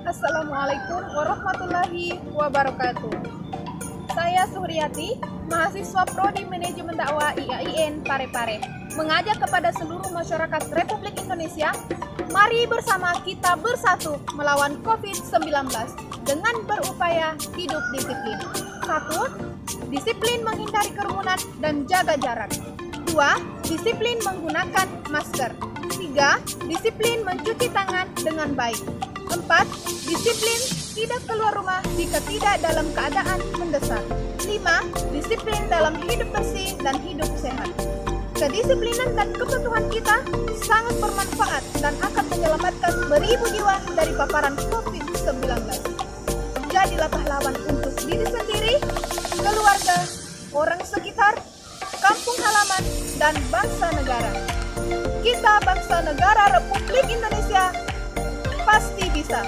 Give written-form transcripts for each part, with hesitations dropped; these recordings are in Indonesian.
Assalamualaikum warahmatullahi wabarakatuh. Saya Suhriyati, mahasiswa Prodi Manajemen Dakwah IAIN Parepare, mengajak kepada seluruh masyarakat Republik Indonesia, mari bersama kita bersatu melawan COVID-19 dengan berupaya hidup disiplin. 1. Disiplin menghindari kerumunan dan jaga jarak. 2. Disiplin menggunakan masker. 3. Disiplin mencuci tangan dengan baik. 4. Disiplin tidak keluar rumah jika tidak dalam keadaan mendesak. 5. Disiplin dalam hidup bersih dan hidup sehat. Kedisiplinan dan kepatuhan kita sangat bermanfaat dan akan menyelamatkan beribu jiwa dari paparan COVID-19. Jadilah pahlawan untuk diri sendiri, keluarga, orang sekitar, kampung halaman, dan bangsa negara. Kita bangsa negara Republik Indonesia pasti bisa,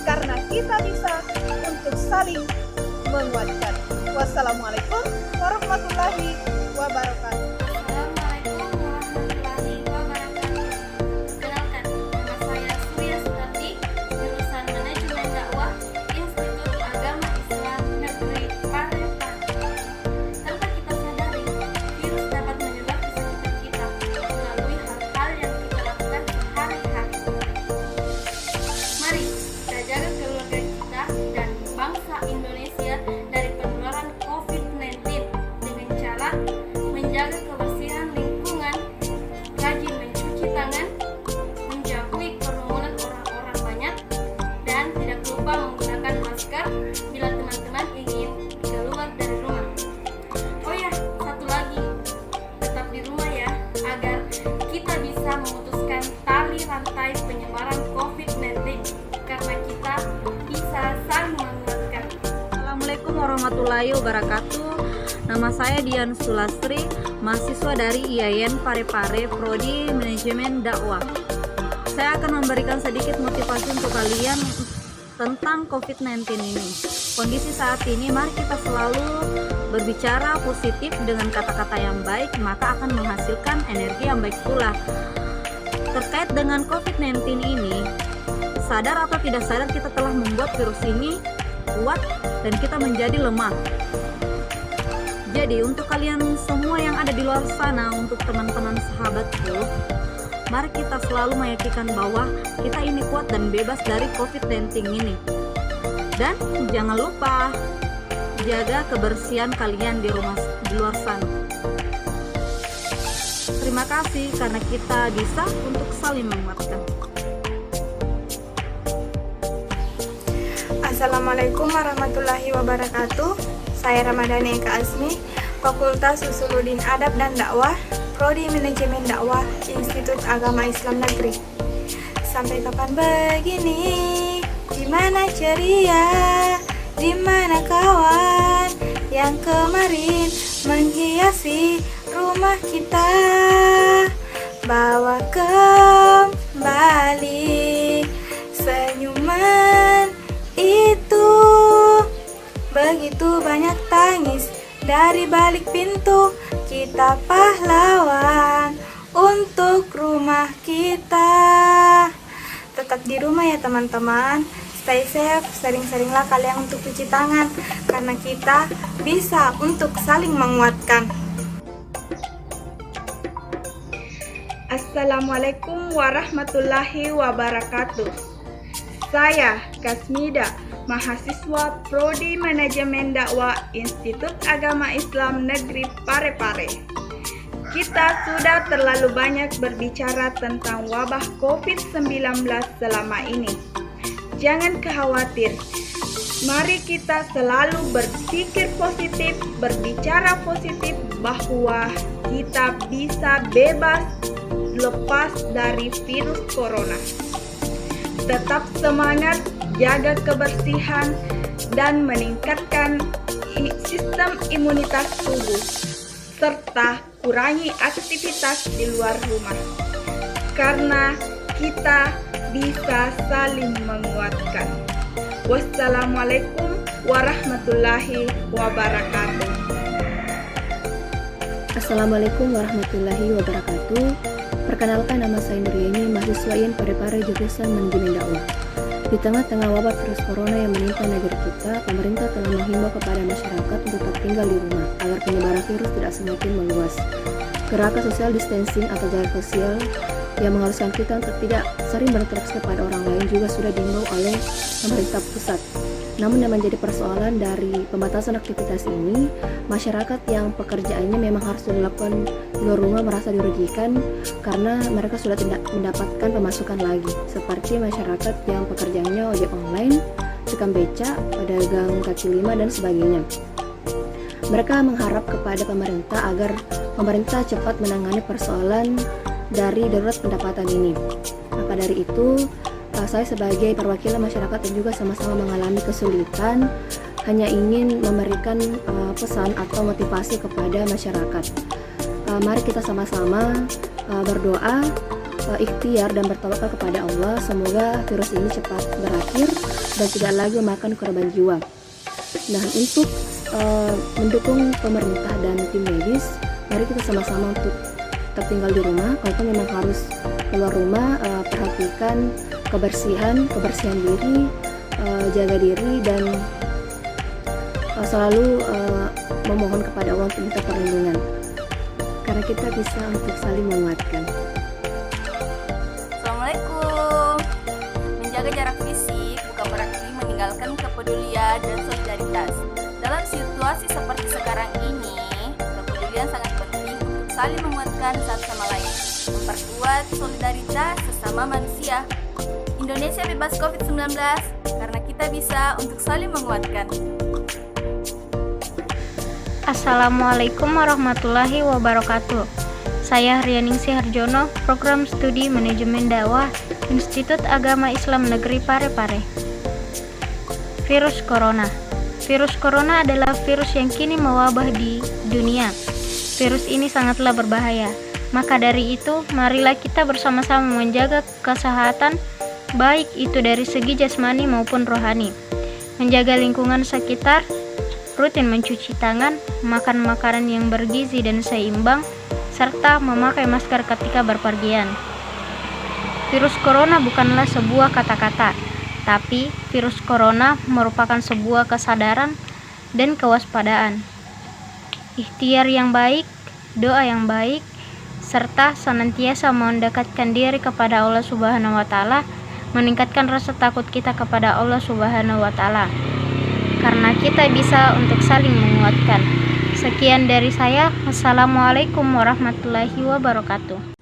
karena kita bisa untuk saling menguatkan. Wassalamualaikum warahmatullahi wabarakatuh. Assalamualaikum warahmatullahi wabarakatuh. Perkenalkan, nama saya Surya Sutati, jurusan Manajemen Dakwah, Institut Agama Islam Negeri Parepare. Tanpa kita sadari, virus dapat menyebar ke sekitar kita melalui hal-hal yang kita lakukan sehari-hari. Mari kita jaga keluarga kita dan bangsa Indonesia dari penularan COVID-19 dengan cara menjaga kebersihan lingkungan, rajin mencuci tangan, menjauhi kerumunan orang-orang banyak, dan tidak lupa menggunakan masker bila teman-teman ingin keluar dari rumah. Oh ya, satu lagi, tetap di rumah ya, agar kita bisa memutuskan tali rantai penyebaran COVID-19, karena kita bisa saling menguatkan. Assalamualaikum warahmatullahi wabarakatuh. Nama saya Dian Sulastri, mahasiswa dari IAIN Parepare, Prodi Manajemen Dakwah. Saya akan memberikan sedikit motivasi untuk kalian tentang COVID-19 ini. Kondisi saat ini, mari kita selalu berbicara positif dengan kata-kata yang baik, maka akan menghasilkan energi yang baik pula. Terkait dengan COVID-19 ini, sadar atau tidak sadar kita telah membuat virus ini kuat dan kita menjadi lemah. Jadi untuk kalian semua yang ada di luar sana, untuk teman-teman sahabatku, mari kita selalu meyakinkan bahwa kita ini kuat dan bebas dari COVID-19 ini. Dan jangan lupa jaga kebersihan kalian di luar sana. Terima kasih karena kita bisa untuk saling menguatkan. Assalamualaikum warahmatullahi wabarakatuh. Saya Ramadhani Eka Asmi, Fakultas Usuluddin Adab dan Dakwah, Prodi Manajemen Dakwah, Institut Agama Islam Negeri. Sampai kapan begini? Di mana ceria? Di mana kawan yang kemarin menghiasi rumah kita? Bawa kembali senyuman itu. Begitu banyak tangis dari balik pintu. Kita pahlawan untuk rumah kita. Tetap di rumah ya teman-teman. Stay safe, sering-seringlah kalian untuk cuci tangan, karena kita bisa untuk saling menguatkan. Assalamualaikum warahmatullahi wabarakatuh. Saya Kasmida, mahasiswa Prodi Manajemen Dakwah Institut Agama Islam Negeri Parepare. Kita sudah terlalu banyak berbicara tentang wabah COVID-19 selama ini. Jangan khawatir. Mari kita selalu berpikir positif, berbicara positif bahwa kita bisa bebas lepas dari virus corona. Tetap semangat, jaga kebersihan, dan meningkatkan sistem imunitas tubuh, serta kurangi aktivitas di luar rumah, karena kita bisa saling menguatkan. Wassalamualaikum warahmatullahi wabarakatuh. Assalamualaikum warahmatullahi wabarakatuh. Perkenalkan, nama saya Nuriani, mahasiswa IAIN Parepare jurusan Manajemen Dakwah. Di tengah-tengah wabah virus corona yang menimpa negeri kita, pemerintah telah menghimbau kepada masyarakat untuk tetap tinggal di rumah agar penyebaran virus tidak semakin meluas. Gerakan social distancing atau jarak sosial yang mengharuskan kita untuk tidak sering berinteraksi kepada orang lain juga sudah diimbau oleh pemerintah pusat. Namun yang menjadi persoalan dari pembatasan aktivitas ini, masyarakat yang pekerjaannya memang harus dilakukan di luar rumah merasa dirugikan karena mereka sudah tidak mendapatkan pemasukan lagi, seperti masyarakat yang pekerjaannya ojek online, tukang beca, pedagang kaki lima, dan sebagainya. Mereka mengharap kepada pemerintah agar pemerintah cepat menangani persoalan dari darurat pendapatan ini. Maka dari itu, saya sebagai perwakilan masyarakat yang juga sama-sama mengalami kesulitan hanya ingin memberikan pesan atau motivasi kepada masyarakat. Mari kita sama-sama berdoa, ikhtiar dan bertawakal kepada Allah. Semoga virus ini cepat berakhir dan tidak lagi memakan korban jiwa. Nah, untuk mendukung pemerintah dan tim medis, mari kita sama-sama untuk tetap tinggal di rumah. Kalaupun memang harus keluar rumah, perhatikan kebersihan diri, jaga diri, dan selalu memohon kepada Allah untuk minta perlindungan, karena kita bisa untuk saling menguatkan. Assalamualaikum. Menjaga jarak fisik bukan berarti meninggalkan kepedulian dan solidaritas. Dalam situasi seperti sekarang ini, kepedulian sangat penting untuk saling menguatkan satu sama lain, memperkuat solidaritas sesama manusia. Indonesia bebas COVID-19 karena kita bisa untuk saling menguatkan. Assalamualaikum warahmatullahi wabarakatuh. Saya Rianingsih Harjono, Program Studi Manajemen Dakwah, Institut Agama Islam Negeri Parepare. Virus Corona. Virus Corona adalah virus yang kini mewabah di dunia. Virus ini sangatlah berbahaya. Maka dari itu, marilah kita bersama-sama menjaga kesehatan, baik itu dari segi jasmani maupun rohani. Menjaga lingkungan sekitar, rutin mencuci tangan, makan makanan yang bergizi dan seimbang, serta memakai masker ketika berpergian. Virus corona bukanlah sebuah kata-kata, tapi virus corona merupakan sebuah kesadaran dan kewaspadaan. Ikhtiar yang baik, doa yang baik, serta senantiasa mendekatkan diri kepada Allah Subhanahu wa Ta'ala, meningkatkan rasa takut kita kepada Allah Subhanahu wa Ta'ala, karena kita bisa untuk saling menguatkan. Sekian dari saya. Wassalamualaikum warahmatullahi wabarakatuh.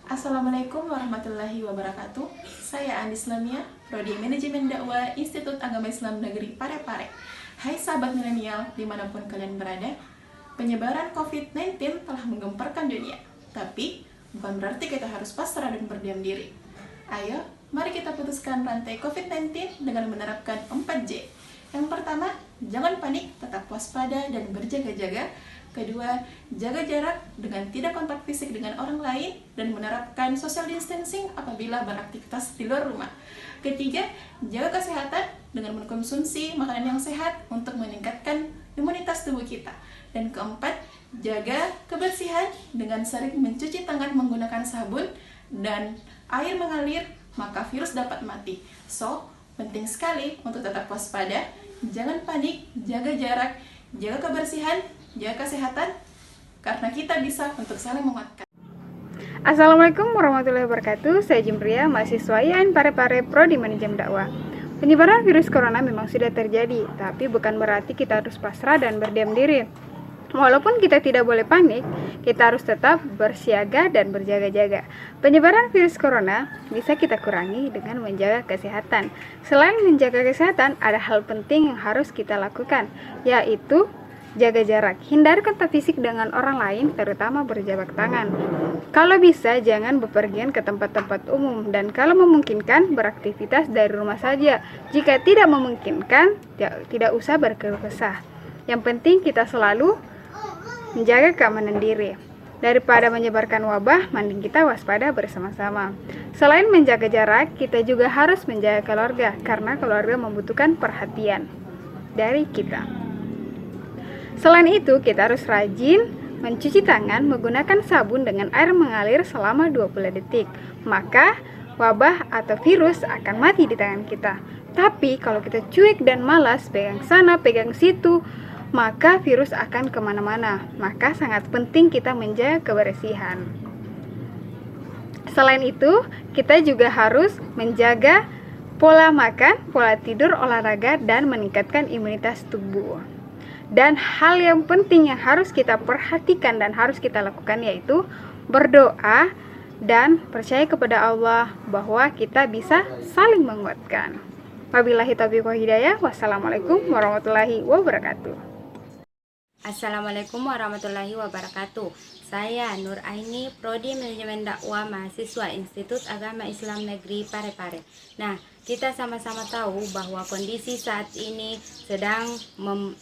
Assalamualaikum warahmatullahi wabarakatuh. Saya Andis Lamia, Prodi Manajemen Dakwah Institut Agama Islam Negeri Parepare. Hai sahabat milenial dimanapun kalian berada, penyebaran COVID-19 telah menggemparkan dunia. Tapi bukan berarti kita harus pasrah dan berdiam diri. Ayo, mari kita putuskan rantai COVID-19 dengan menerapkan 4J. Yang pertama, jangan panik, tetap waspada dan berjaga-jaga. Kedua, jaga jarak dengan tidak kontak fisik dengan orang lain dan menerapkan social distancing apabila beraktivitas di luar rumah. Ketiga, jaga kesehatan dengan mengkonsumsi makanan yang sehat untuk meningkatkan imunitas tubuh kita. Dan keempat, jaga kebersihan dengan sering mencuci tangan menggunakan sabun dan air mengalir, maka virus dapat mati. So, penting sekali untuk tetap waspada, jangan panik, jaga jarak, jaga kebersihan, jaga kesehatan, karena kita bisa untuk saling menguatkan. Assalamualaikum warahmatullahi wabarakatuh. Saya Jimria, mahasiswa IAIN Parepare Prodi Manajemen Dakwah. Penyebaran virus corona memang sudah terjadi, tapi bukan berarti kita harus pasrah dan berdiam diri. Walaupun kita tidak boleh panik, kita harus tetap bersiaga dan berjaga-jaga. Penyebaran virus corona bisa kita kurangi dengan menjaga kesehatan. Selain menjaga kesehatan, ada hal penting yang harus kita lakukan, yaitu jaga jarak. Hindari kontak fisik dengan orang lain, terutama berjabat tangan. Kalau bisa, jangan bepergian ke tempat-tempat umum, dan kalau memungkinkan, beraktivitas dari rumah saja. Jika tidak memungkinkan, tidak usah berkeluh kesah. Yang penting kita selalu menjaga keamanan diri. Daripada menyebarkan wabah, mending kita waspada bersama-sama. Selain menjaga jarak, kita juga harus menjaga keluarga, karena keluarga membutuhkan perhatian dari kita. Selain itu, kita harus rajin mencuci tangan menggunakan sabun dengan air mengalir selama 20 detik. Maka, wabah atau virus akan mati di tangan kita. Tapi kalau kita cuek dan malas, pegang sana, pegang situ, maka virus akan kemana-mana. Maka sangat penting kita menjaga kebersihan. Selain itu, kita juga harus menjaga pola makan, pola tidur, olahraga, dan meningkatkan imunitas tubuh. Dan hal yang penting yang harus kita perhatikan dan harus kita lakukan yaitu berdoa dan percaya kepada Allah bahwa kita bisa saling menguatkan. Wabillahi taufiq wal hidayah. Wassalamualaikum warahmatullahi wabarakatuh. Assalamualaikum warahmatullahi wabarakatuh. Saya Nur Aini, Prodi Manajemen Dakwah, mahasiswa Institut Agama Islam Negeri Parepare. Nah, kita sama-sama tahu bahwa kondisi saat ini sedang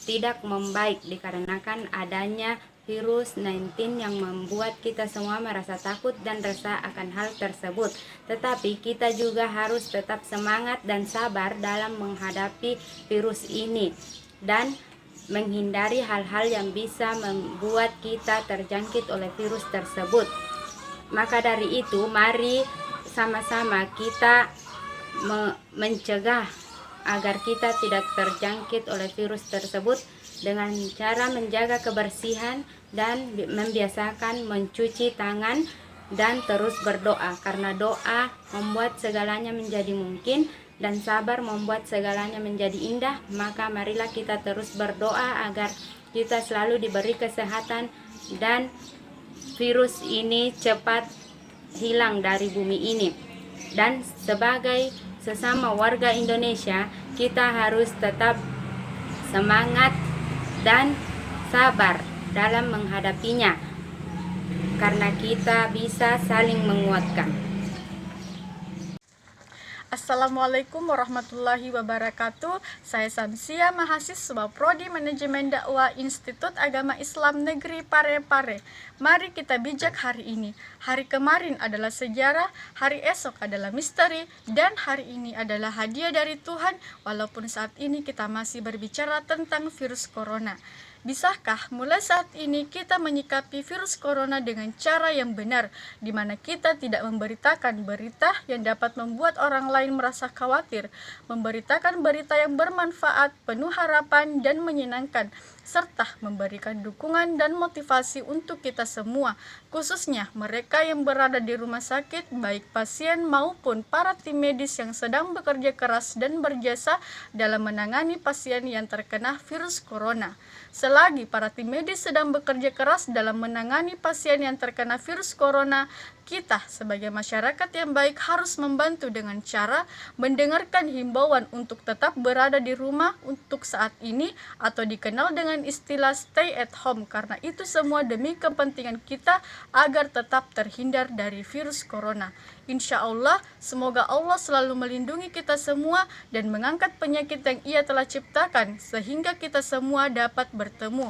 tidak membaik dikarenakan adanya virus 19 yang membuat kita semua merasa takut dan resah akan hal tersebut. Tetapi kita juga harus tetap semangat dan sabar dalam menghadapi virus ini dan menghindari hal-hal yang bisa membuat kita terjangkit oleh virus tersebut. Maka dari itu, mari sama-sama kita mencegah agar kita tidak terjangkit oleh virus tersebut dengan cara menjaga kebersihan dan membiasakan mencuci tangan dan terus berdoa, karena doa membuat segalanya menjadi mungkin dan sabar membuat segalanya menjadi indah. Maka marilah kita terus berdoa agar kita selalu diberi kesehatan dan virus ini cepat hilang dari bumi ini. Dan sebagai sesama warga Indonesia, kita harus tetap semangat dan sabar dalam menghadapinya, karena kita bisa saling menguatkan. Assalamualaikum warahmatullahi wabarakatuh. Saya Samsia, mahasiswa Prodi Manajemen Dakwah Institut Agama Islam Negeri Parepare. Mari kita bijak hari ini. Hari kemarin adalah sejarah, hari esok adalah misteri, dan hari ini adalah hadiah dari Tuhan, walaupun saat ini kita masih berbicara tentang virus corona. Bisakah mulai saat ini kita menyikapi virus corona dengan cara yang benar, di mana kita tidak memberitakan berita yang dapat membuat orang lain merasa khawatir, memberitakan berita yang bermanfaat, penuh harapan dan menyenangkan, serta memberikan dukungan dan motivasi untuk kita semua, khususnya mereka yang berada di rumah sakit, baik pasien maupun para tim medis yang sedang bekerja keras dan berjasa dalam menangani pasien yang terkena virus corona. Selagi para tim medis sedang bekerja keras dalam menangani pasien yang terkena virus corona, kita sebagai masyarakat yang baik harus membantu dengan cara mendengarkan himbauan untuk tetap berada di rumah untuk saat ini, atau dikenal dengan istilah stay at home, karena itu semua demi kepentingan kita agar tetap terhindar dari virus corona. Insya Allah, semoga Allah selalu melindungi kita semua dan mengangkat penyakit yang Ia telah ciptakan sehingga kita semua dapat bertemu.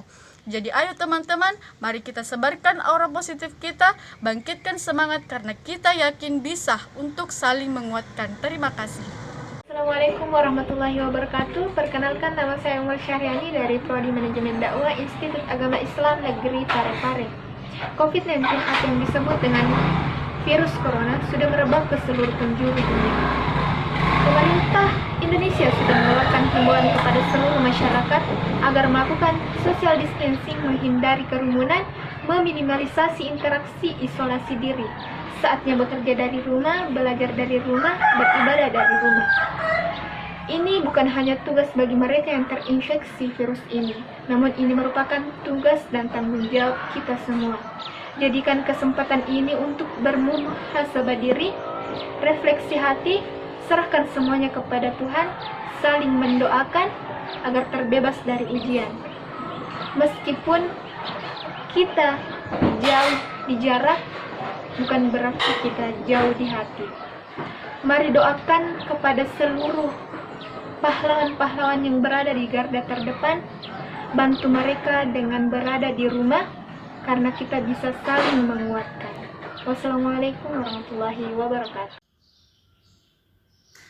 Jadi ayo teman-teman, mari kita sebarkan aura positif kita, bangkitkan semangat karena kita yakin bisa untuk saling menguatkan. Terima kasih. Assalamualaikum warahmatullahi wabarakatuh. Perkenalkan, nama saya Umar Syahriani dari Prodi Manajemen Dakwah Institut Agama Islam Negeri Parepare. COVID-19 atau yang disebut dengan virus corona sudah merebak ke seluruh penjuru dunia. Pemerintah Indonesia sudah mengeluarkan himbauan kepada seluruh masyarakat agar melakukan social distancing, menghindari kerumunan, meminimalisasi interaksi, isolasi diri. Saatnya bekerja dari rumah, belajar dari rumah, beribadah dari rumah. Ini bukan hanya tugas bagi mereka yang terinfeksi virus ini, namun ini merupakan tugas dan tanggung jawab kita semua. Jadikan kesempatan ini untuk bermuhasabah diri, refleksi hati, serahkan semuanya kepada Tuhan, saling mendoakan agar terbebas dari ujian. Meskipun kita jauh di jarak, bukan berarti kita jauh di hati. Mari doakan kepada seluruh pahlawan-pahlawan yang berada di garda terdepan, bantu mereka dengan berada di rumah, karena kita bisa saling menguatkan. Wassalamualaikum warahmatullahi wabarakatuh.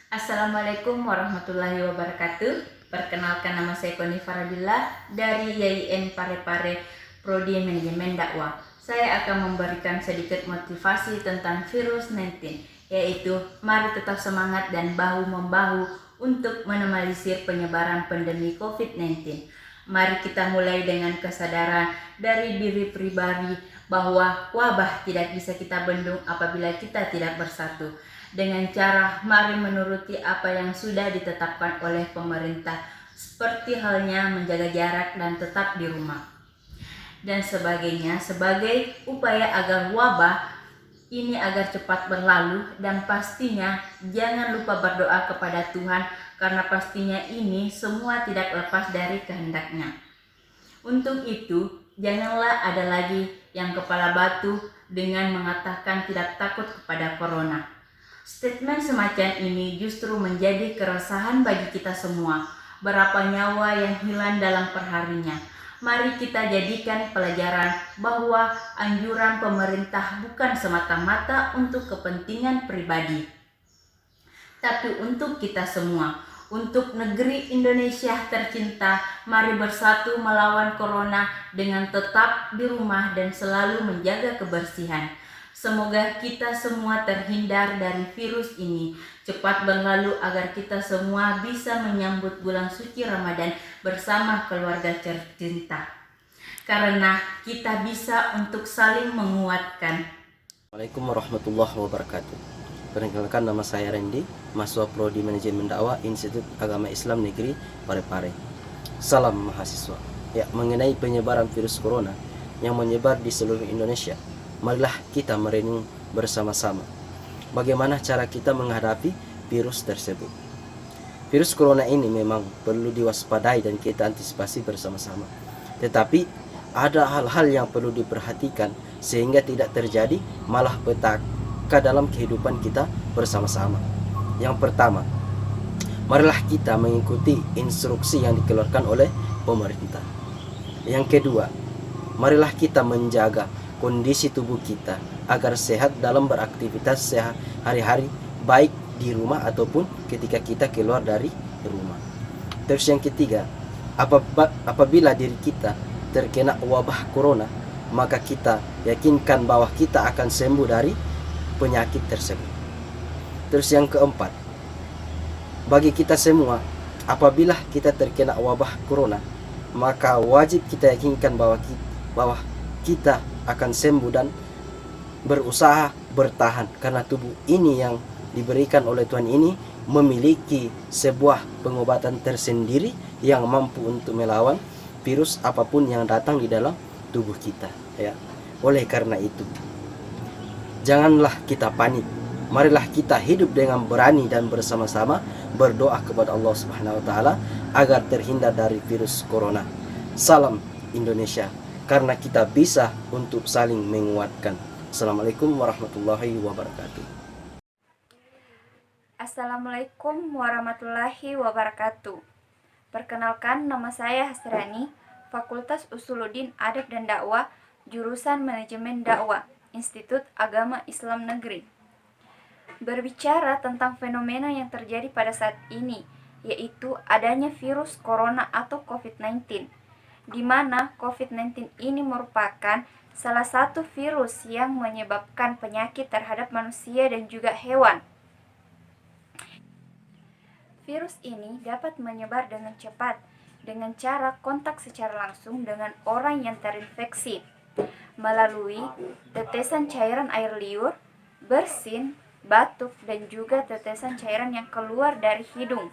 Assalamualaikum warahmatullahi wabarakatuh. Perkenalkan, nama saya Koni Faradillah dari IAIN Parepare Prodi Manajemen Dakwah. Saya akan memberikan sedikit motivasi tentang virus 19. yaitu mari tetap semangat dan bahu-membahu untuk meminimalisir penyebaran pandemi COVID-19. Mari kita mulai dengan kesadaran dari diri pribadi bahwa wabah tidak bisa kita bendung apabila kita tidak bersatu. Dengan cara mari menuruti apa yang sudah ditetapkan oleh pemerintah, seperti halnya menjaga jarak dan tetap di rumah dan sebagainya, sebagai upaya agar wabah ini agar cepat berlalu. Dan pastinya jangan lupa berdoa kepada Tuhan, karena pastinya ini semua tidak lepas dari kehendaknya. Untuk itu, janganlah ada lagi yang kepala batu dengan mengatakan tidak takut kepada corona. Statement semacam ini justru menjadi keresahan bagi kita semua. Berapa nyawa yang hilang dalam perharinya. Mari kita jadikan pelajaran bahwa anjuran pemerintah bukan semata-mata untuk kepentingan pribadi, tapi untuk kita semua, untuk negeri Indonesia tercinta. Mari bersatu melawan corona dengan tetap di rumah dan selalu menjaga kebersihan. Semoga kita semua terhindar dari virus ini, cepat berlalu agar kita semua bisa menyambut bulan suci Ramadan bersama keluarga tercinta. Karena kita bisa untuk saling menguatkan. Assalamualaikum warahmatullahi wabarakatuh. Perkenalkan, nama saya Randy, mahasiswa Prodi Manajemen Dakwah Institut Agama Islam Negeri Parepare. Salam mahasiswa. Ya, mengenai penyebaran virus corona yang menyebar di seluruh Indonesia, marilah kita merenung bersama-sama bagaimana cara kita menghadapi virus tersebut. Virus corona ini memang perlu diwaspadai dan kita antisipasi bersama-sama. Tetapi ada hal-hal yang perlu diperhatikan sehingga tidak terjadi malah petaka dalam kehidupan kita bersama-sama. Yang pertama, marilah kita mengikuti instruksi yang dikeluarkan oleh pemerintah. Yang kedua, marilah kita menjaga kondisi tubuh kita agar sehat dalam beraktivitas sehari-hari, baik di rumah ataupun ketika kita keluar dari rumah. Terus yang ketiga, apabila diri kita terkena wabah corona, maka kita yakinkan bahwa kita akan sembuh dari penyakit tersebut. Terus yang keempat, bagi kita semua, apabila kita terkena wabah corona, maka wajib kita yakinkan bahwa kita akan sembuh dan berusaha bertahan, karena tubuh ini yang diberikan oleh Tuhan ini memiliki sebuah pengobatan tersendiri yang mampu untuk melawan virus apapun yang datang di dalam tubuh kita, ya. Oleh karena itu, janganlah kita panik. Marilah kita hidup dengan berani dan bersama-sama berdoa kepada Allah Subhanahu wa taala agar terhindar dari virus corona. Salam Indonesia, karena kita bisa untuk saling menguatkan. Assalamualaikum warahmatullahi wabarakatuh. Assalamualaikum warahmatullahi wabarakatuh. Perkenalkan, nama saya Hasrani, Fakultas Usuluddin Adab dan Dakwah, jurusan Manajemen Dakwah, Institut Agama Islam Negeri. Berbicara tentang fenomena yang terjadi pada saat ini, yaitu adanya virus corona atau COVID-19, di mana COVID-19 ini merupakan salah satu virus yang menyebabkan penyakit terhadap manusia dan juga hewan. Virus ini dapat menyebar dengan cepat dengan cara kontak secara langsung dengan orang yang terinfeksi melalui tetesan cairan air liur, bersin, batuk, dan juga tetesan cairan yang keluar dari hidung.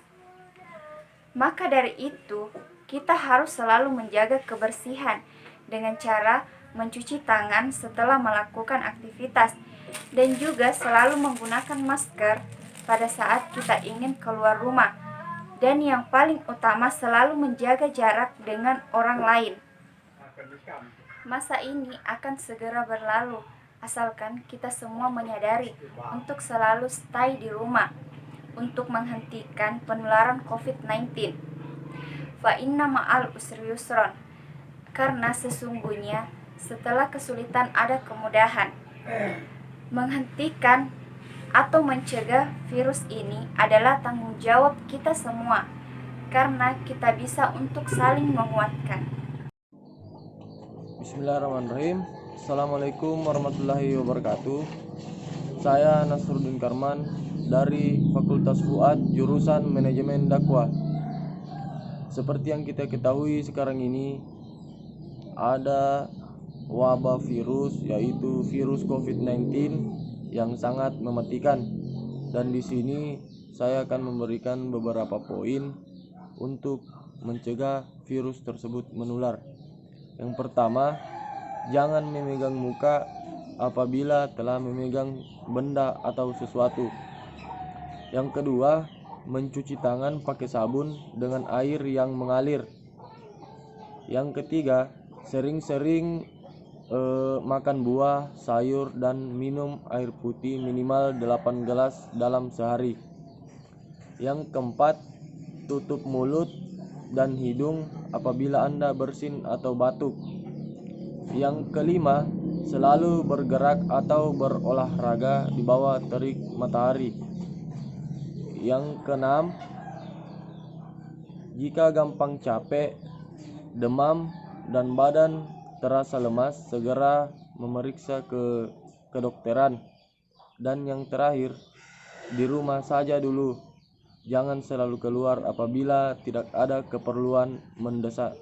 Maka dari itu, kita harus selalu menjaga kebersihan dengan cara mencuci tangan setelah melakukan aktivitas dan juga selalu menggunakan masker pada saat kita ingin keluar rumah. Dan yang paling utama, selalu menjaga jarak dengan orang lain. Masa ini akan segera berlalu, asalkan kita semua menyadari untuk selalu stay di rumah untuk menghentikan penularan COVID-19. Fa inna ma'al usri yusron, karena sesungguhnya setelah kesulitan ada kemudahan. Menghentikan atau mencegah virus ini adalah tanggung jawab kita semua, karena kita bisa untuk saling menguatkan. Bismillahirrahmanirrahim. Assalamualaikum warahmatullahi wabarakatuh. Saya Nasruddin Karman dari Fakultas Fuad jurusan Manajemen Dakwah. Seperti yang kita ketahui sekarang ini ada wabah virus, yaitu virus COVID-19 yang sangat mematikan. Dan di sini saya akan memberikan beberapa poin untuk mencegah virus tersebut menular. Yang pertama, jangan memegang muka apabila telah memegang benda atau sesuatu. Yang kedua, mencuci tangan pakai sabun dengan air yang mengalir. Yang ketiga, sering-sering makan buah, sayur, dan minum air putih minimal 8 gelas dalam sehari. Yang keempat, tutup mulut dan hidung apabila Anda bersin atau batuk. Yang kelima, selalu bergerak atau berolahraga di bawah terik matahari. Yang keenam, jika gampang capek, demam, dan badan terasa lemas, segera memeriksa ke kedokteran. Dan yang terakhir, di rumah saja dulu. Jangan selalu keluar apabila tidak ada keperluan mendesak.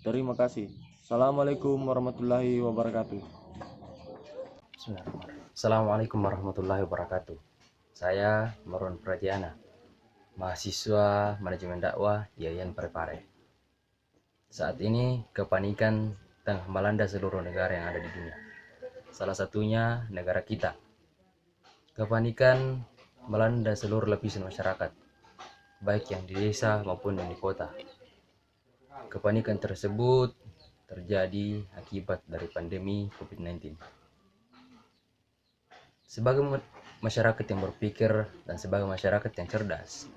Terima kasih. Assalamualaikum warahmatullahi wabarakatuh. Assalamualaikum warahmatullahi wabarakatuh. Saya Marwan Pradiana, mahasiswa Manajemen Dakwah IAIN Parepare. Saat ini kepanikan tengah melanda seluruh negara yang ada di dunia. Salah satunya negara kita. Kepanikan melanda seluruh lapisan masyarakat, baik yang di desa maupun yang di kota. Kepanikan tersebut terjadi akibat dari pandemi COVID-19. Sebagai masyarakat yang berpikir dan sebagai masyarakat yang cerdas,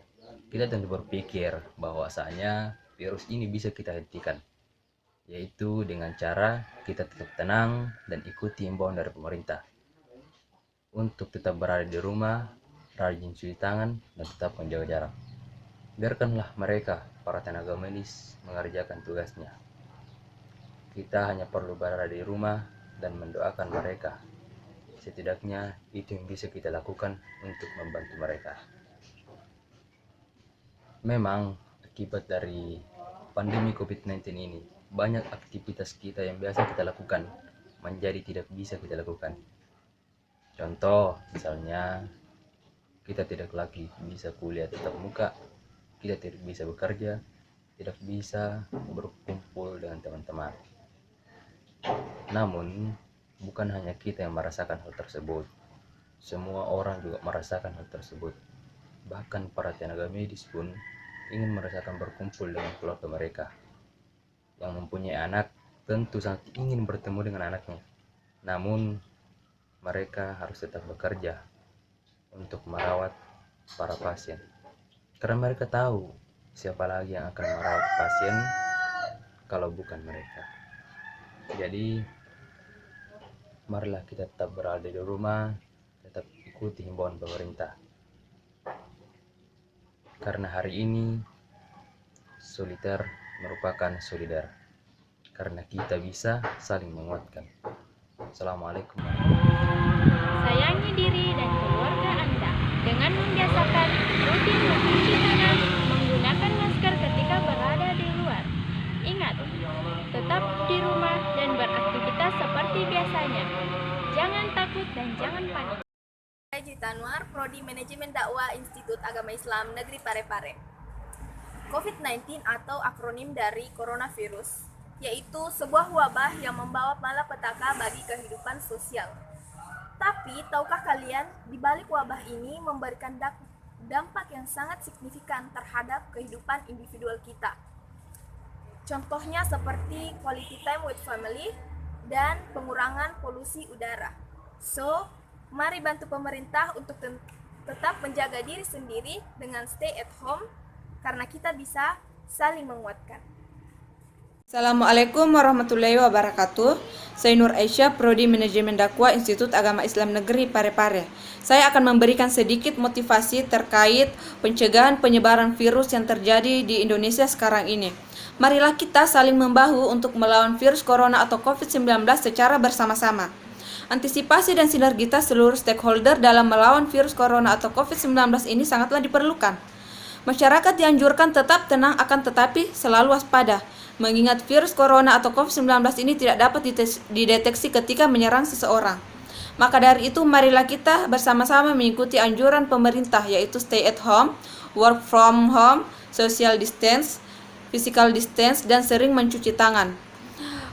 kita tentu berpikir bahwasanya virus ini bisa kita hentikan, yaitu dengan cara kita tetap tenang dan ikuti himbauan dari pemerintah untuk tetap berada di rumah, rajin cuci tangan, dan tetap menjaga jarak. Biarkanlah mereka, para tenaga medis, mengerjakan tugasnya. Kita hanya perlu berada di rumah dan mendoakan mereka. Setidaknya itu yang bisa kita lakukan untuk membantu mereka. Memang akibat dari pandemi COVID-19 ini, banyak aktivitas kita yang biasa kita lakukan menjadi tidak bisa kita lakukan. Contoh, misalnya kita tidak lagi bisa kuliah tatap muka, kita tidak bisa bekerja, tidak bisa berkumpul dengan teman-teman. Namun, bukan hanya kita yang merasakan hal tersebut, semua orang juga merasakan hal tersebut. Bahkan para tenaga medis pun ingin merasakan berkumpul dengan keluarga mereka. Yang mempunyai anak tentu sangat ingin bertemu dengan anaknya. Namun, mereka harus tetap bekerja untuk merawat para pasien. Karena mereka tahu siapa lagi yang akan merawat pasien kalau bukan mereka. Jadi, marilah kita tetap berada di rumah, tetap ikuti himbauan pemerintah. Karena hari ini, soliter merupakan solidar. Karena kita bisa saling menguatkan. Assalamualaikum. Sayangi diri dan keluarga Anda dengan membiasakan rutin mencuci tangan, menggunakan masker ketika berada di luar. Ingat, tetap di rumah dan beraktivitas seperti biasanya. Jangan takut dan jangan panik. Saya Juita Anwar, Prodi Manajemen Dakwah Institut Agama Islam Negeri Parepare. COVID-19 atau akronim dari coronavirus, yaitu sebuah wabah yang membawa malapetaka bagi kehidupan sosial. Tapi, tahukah kalian, di balik wabah ini memberikan dampak yang sangat signifikan terhadap kehidupan individual kita. Contohnya seperti quality time with family dan pengurangan polusi udara. So, mari bantu pemerintah untuk tetap menjaga diri sendiri dengan stay at home, karena kita bisa saling menguatkan. Assalamualaikum warahmatullahi wabarakatuh. Saya Nur Aisyah, Prodi Manajemen Dakwah Institut Agama Islam Negeri Parepare. Saya akan memberikan sedikit motivasi terkait pencegahan penyebaran virus yang terjadi di Indonesia sekarang ini. Marilah kita saling membahu untuk melawan virus corona atau COVID-19 secara bersama-sama. Antisipasi dan sinergitas seluruh stakeholder dalam melawan virus corona atau COVID-19 ini sangatlah diperlukan. Masyarakat dianjurkan tetap tenang akan tetapi selalu waspada, mengingat virus corona atau COVID-19 ini tidak dapat dideteksi ketika menyerang seseorang. Maka dari itu, marilah kita bersama-sama mengikuti anjuran pemerintah, yaitu stay at home, work from home, social distance, physical distance, dan sering mencuci tangan.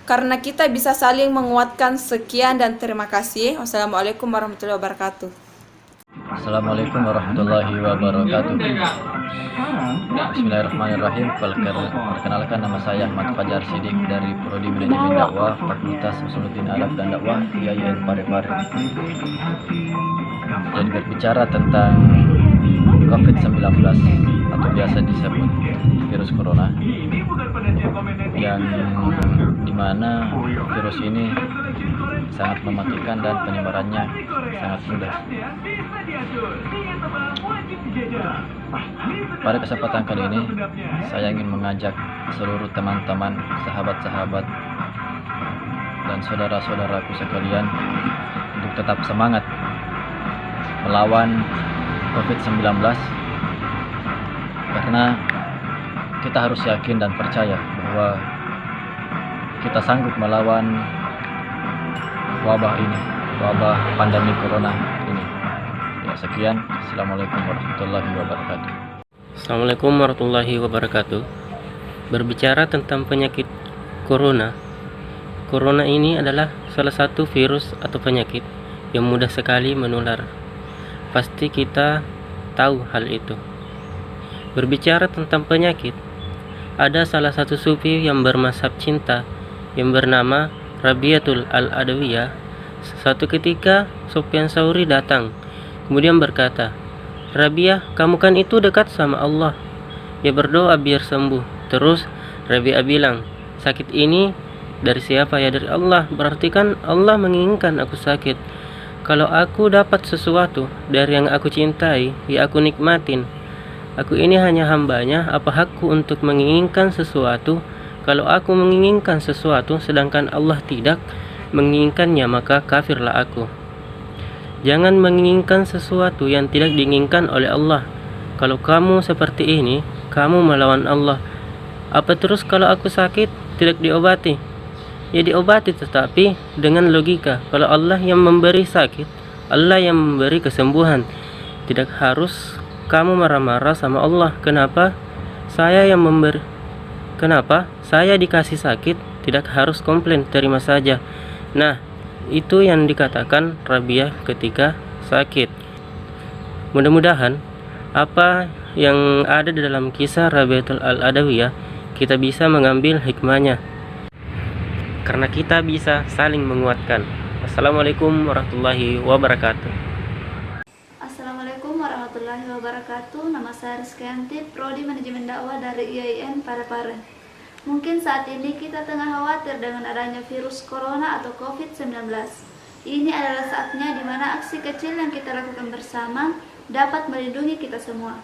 Karena kita bisa saling menguatkan. Sekian dan terima kasih. Wassalamualaikum warahmatullahi wabarakatuh. Assalamualaikum warahmatullahi wabarakatuh. Bismillahirrahmanirrahim. Perkenalkan, nama saya Ahmad Fajar Sidik dari Prodi Manajemen Dakwah Fakultas Usuluddin Adab dan Dakwah IAIN Parepare. Dan berbicara tentang COVID-19 atau biasa disebut virus corona, yang dimana virus ini sangat mematikan dan penyebarannya sangat mudah. Pada kesempatan kali ini, saya ingin mengajak seluruh teman-teman, sahabat-sahabat, dan saudara-saudaraku sekalian untuk tetap semangat melawan COVID-19, karena kita harus yakin dan percaya bahwa kita sanggup melawan wabah ini, wabah pandemi corona ini. Ya, sekian. Assalamualaikum warahmatullahi wabarakatuh. Assalamualaikum warahmatullahi wabarakatuh. Berbicara tentang penyakit corona, corona ini adalah salah satu virus atau penyakit yang mudah sekali menular. Pasti kita tahu hal itu. Berbicara tentang penyakit, ada salah satu sufi yang bermazhab cinta yang bernama Rabi'atul Al-Adawiyah. Suatu ketika Sufyan Tsauri datang, kemudian berkata, "Rabi'ah, kamu kan itu dekat sama Allah. Ya berdoa biar sembuh." Terus Rabi'ah bilang, "Sakit ini dari siapa ya? Dari Allah. Berarti kan Allah menginginkan aku sakit. Kalau aku dapat sesuatu dari yang aku cintai, ya aku nikmatin. Aku ini hanya hambanya, apa hakku untuk menginginkan sesuatu? Kalau aku menginginkan sesuatu sedangkan Allah tidak menginginkannya, maka kafirlah aku. Jangan menginginkan sesuatu yang tidak diinginkan oleh Allah. Kalau kamu seperti ini, kamu melawan Allah. Apa terus kalau aku sakit tidak diobati? Ya diobati, tetapi dengan logika. Kalau Allah yang memberi sakit, Allah yang memberi kesembuhan. Tidak harus kamu marah-marah sama Allah. Kenapa? Saya yang memberi. Kenapa? Saya dikasih sakit, tidak harus komplain, terima saja. Nah, itu yang dikatakan Rabi'ah ketika sakit. Mudah-mudahan apa yang ada di dalam kisah Rabi'atul Al-Adawiyah kita bisa mengambil hikmahnya, karena kita bisa saling menguatkan. Assalamualaikum warahmatullahi wabarakatuh. Assalamualaikum warahmatullahi wabarakatuh. Nama saya Rizkyanti, Prodi Manajemen Dakwah dari IAIN Parepare. Mungkin saat ini kita tengah khawatir dengan adanya virus corona atau COVID-19. Ini adalah saatnya di mana aksi kecil yang kita lakukan bersama dapat melindungi kita semua.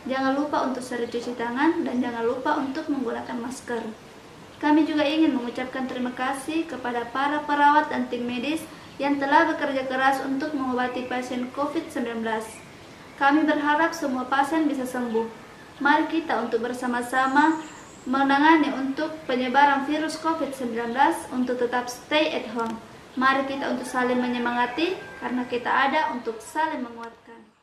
Jangan lupa untuk sering cuci tangan dan jangan lupa untuk menggunakan masker. Kami juga ingin mengucapkan terima kasih kepada para perawat dan tim medis yang telah bekerja keras untuk mengobati pasien COVID-19. Kami berharap semua pasien bisa sembuh. Mari kita untuk bersama-sama menangani untuk penyebaran virus COVID-19 untuk tetap stay at home. Mari kita untuk saling menyemangati karena kita ada untuk saling menguatkan.